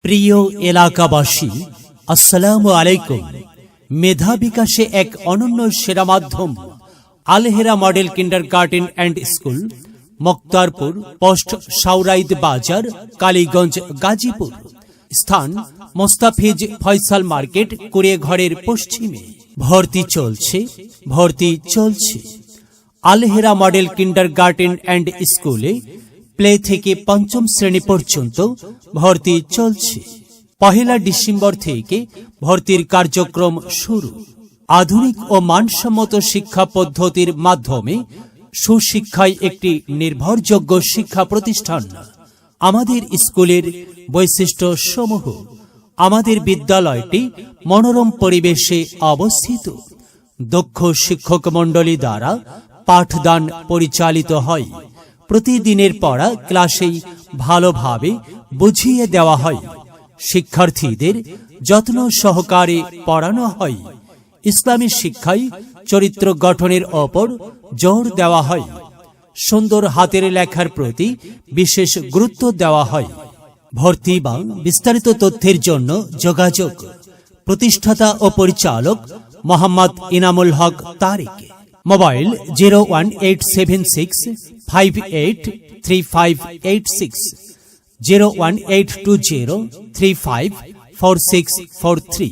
প্রিয় এলাকাবাসী, আসসালামু আলাইকুম। মেধা বিকাশে এক অনন্য সেরা মাধ্যম Al Hera model kindergarten and school, Muktarpur post, Shaoraid Bazar, Kaliganj, Gazipur. স্থান মোস্তাফিজ ফয়সাল মার্কেট, কুড়িয়েঘরের পশ্চিমে। ভর্তি চলছে। আল-হেরা মডেল কিন্ডারগার্টেন অ্যান্ড স্কুলে প্লে থেকে পঞ্চম শ্রেণী পর্যন্ত ভর্তি চলছে। 1 ডিসেম্বর থেকে ভর্তির কার্যক্রম শুরু। আধুনিক ও মানসম্মত শিক্ষা পদ্ধতির মাধ্যমে সুশিক্ষায় একটি নির্ভরযোগ্য শিক্ষা প্রতিষ্ঠান। আমাদের স্কুলের বৈশিষ্ট্য সমূহ: আমাদের বিদ্যালয়টি মনোরম পরিবেশে অবস্থিত। দক্ষ শিক্ষক মণ্ডলী দ্বারা পাঠদান পরিচালিত হয়। প্রতিদিনের পড়া ক্লাসেই ভালোভাবে বুঝিয়ে দেওয়া হয়। শিক্ষার্থীদের যত্ন সহকারে পড়ানো হয়। ইসলামী শিক্ষায় চরিত্র গঠনের ওপর জোর দেওয়া হয়। সুন্দর হাতের লেখার প্রতি বিশেষ গুরুত্ব দেওয়া হয়। ভর্তি বা বিস্তারিত তথ্যের জন্য যোগাযোগ: প্রতিষ্ঠাতা ও পরিচালক মোহাম্মদ ইনামুল হক তারেক। মোবাইল 01876583586, 01820354643।